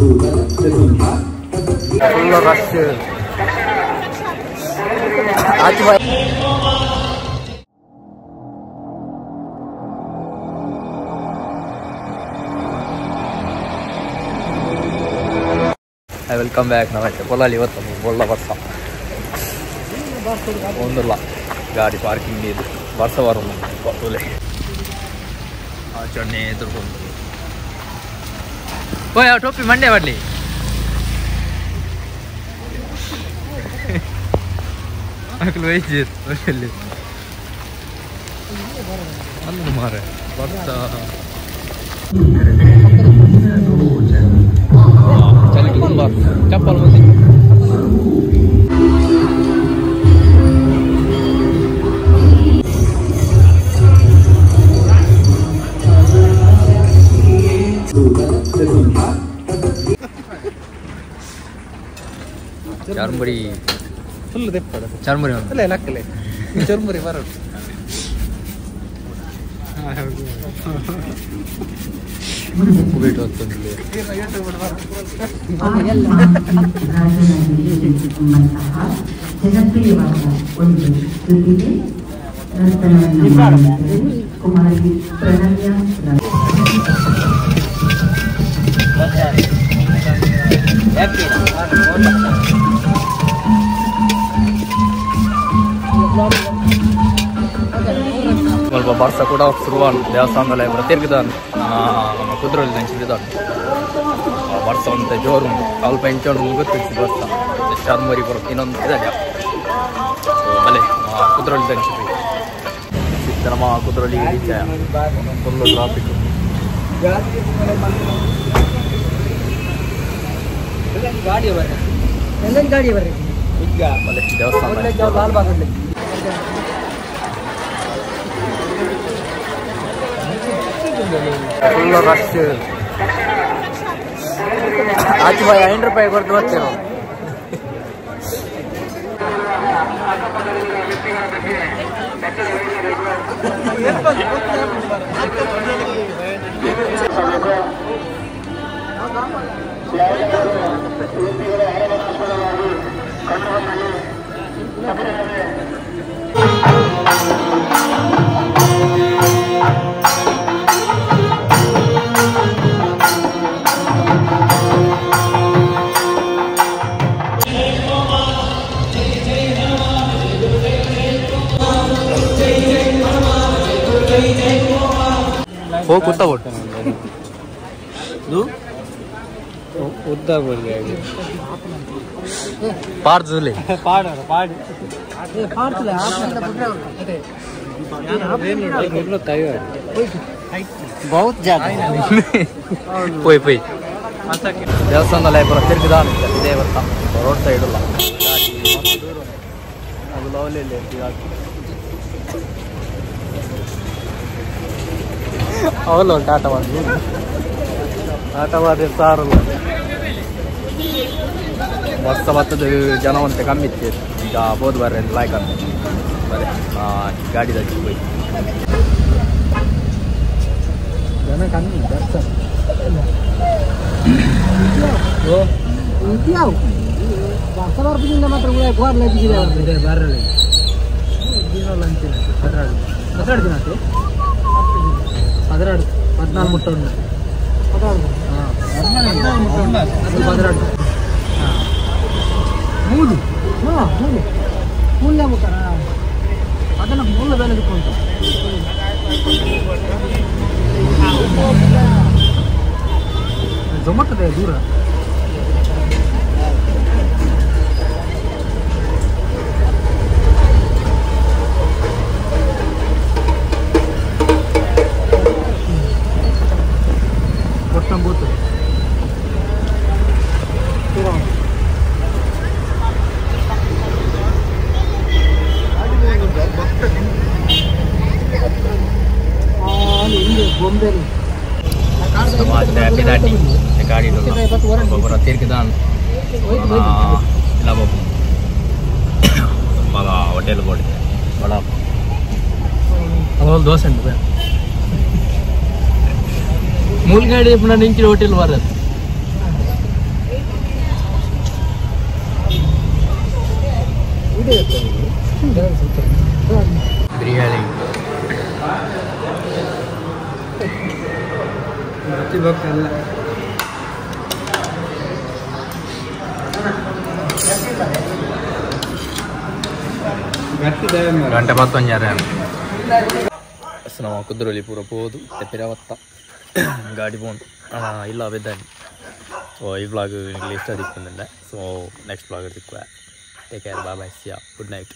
Full rush. Welcome back. ನಮಗೆ ಪೊಲಾಲಿ ಇವತ್ತು ಒಳ್ಳೆ ವರ್ಷ ಒಂದಿಲ್ಲ ಗಾಡಿ ಪಾರ್ಕಿಂಗ್ ಇದು ವರ್ಷ ಬರೋಲ್ಲ ಚೊನ್ನೆ ಎದುರ್ಕೊಂಡು ಓಯ್ ಟೋಪಿ ಮಂಡ್ಯ ಬರಲಿ ಅಕ್ಕಲು ವೈದ್ಯಲ್ಲಿ ಅಂದು ಮಾರೆ ವರ್ಷ ಚಲಿಗೆ ತುಂಬ ಚಪ್ಪಲ್ ಮಂದಿ ಚರ್ಮುರಿ ಫುಲ್ ತೆಪ್ಪದ ಚರ್ಮುರಿ ಅಲ್ಲ ಲಕ್ಕಲೆ ಚರ್ಮುರಿ ಬರೋದು ಜನಪ್ರಿಯವಾದ ಒಂದು ಕೃತಿಗೆ ಕುಮಾರಿ ಪ್ರಣಯ ಸ್ವಲ್ಪ ಬರ್ಸ ಕೂಡ ಶುರುವಾನ್ ದೇವಸ್ಥಾನದಲ್ಲಿ ತಿರುಗಿದಾನೆ ಕುದುರೆಯಲ್ಲಿ ನೆಂಚಿದ್ದಾನೆ ಬರ್ಸ ಅಂತ ಜೋರು ಸ್ವಲ್ಪ ಇಂಚೋಡು ಗೊತ್ತಿತ್ತು ಬರ್ಸ ಚರ್ಮರಿ ಬರೋದು ಇನ್ನೊಂದು ಇದೆ ಬಲೆ ಕುದುರೆಯಲ್ಲಿ ನೆಂಚಿದ್ವಿ ನಮ್ಮ ಕುದುರೆಯಲ್ಲಿ ಇಳಿಚೆ ಫುಲ್ಲು ಟ್ರಾಫಿಕ್ ಗಾಡಿ ಬರ್ರಿ ಬಲೆ ದೇವಸ್ಥಾನ ಫುಲ್ ರಶ್. ಆಚೆ ಬಾಯ್ 5 ರೂಪಾಯಿ ಕೊಡ್ತು ಬರ್ತೇವೆ ನಾವು. ಹೋಗಿ ಕೂತ ಕೊಟ್ಟೆ ಉದ್ದ ಪಾಡ್ದಲ್ಲಿ ಬಹುತ್ ಜಾಗ ಪೋಯ್ ಪೋಯ್ ದೇವಸ್ಥಾನದಲ್ಲಿ ಬರೋ ತಿರುಗಿದ ಇದೇ ಬರ್ತಾ ರೋಡ್ ಸೈಡ್ ಇಲ್ಲ ಅದು ಲವ್ಲಿ ಅವಲ್ಲ ಉಂಟು ಆಟ ಮಾಡಿ ಸಾರಲ್ಲ ವರ್ಷ ಬರ್ತದ ಜನವಂತೆ ಕಮ್ಮಿ ಇತ್ತು ಈಗ ಬೋದು ಬರ್ರಿ ಲಾಯ್ಕ್ ಅಂತ ಬರೀ ಗಾಡಿ ಹಚ್ಚಿ ಹೋಗಿ ಜನ ಕಮ್ಮಿ ವರ್ಷ ವರ್ಷ ಬರ್ಬಿಟ್ಟಿಂದ ಮಾತ್ರ ಗೋರ್ಲೆ ಬರಲಿ ಅಂತೀನಿ 14 ದಿನ 14 ಮುಟ್ಟ ಉಂಟು 14 ಮೂರು ಮೂಲ್ಯ ಮುಟ್ಟಾರ ಅದನ್ನು ಮೂಲ ಬೆಲೆ ಸಿಕ್ಕೊಂತು ಜೊಮಟ್ಟದೆ ದೂರ ಒಟ್ಟಂಬೂತು ಬೊಂಬೆಲಿ ಗಾಡಿ ಒಬ್ಬರ ತೀರ್ಕಿದಾನ್ ಇಲ್ಲ ಬಾಬು ಬಾಗ ಹೋಟೆಲ್ ಬೋಡಿ ಬಡ ಅದೊಂದು ದೋಸೆ ಉಂಟು ಮೂಲ ಗಾಡಿ ಪುನಃ ನಿಂಕಿನ ಹೋಟೆಲ್ ಬರೋದು ಬಿರಿಯಾನಿ ಗಂಟೆ 11 ನಾವು ಕುದ್ರಲ್ಲಿ ಪೂರ ಹೋದು ಪೆರವತ್ತ ಗಾಡಿ ಬೋಂಡು ಇಲ್ಲ ಬೆದ್ದಾನಿ ಸೊ ಈ ವ್ಲಾಗ್ ನಿಮಗೆ ಇಷ್ಟ ದಿಕ್ಕಿಲ್ಲ ಸೊ ನೆಕ್ಸ್ಟ್ ವ್ಲಾಗ್ ದಿಕ್ಕುವ take care bye bye see ya good night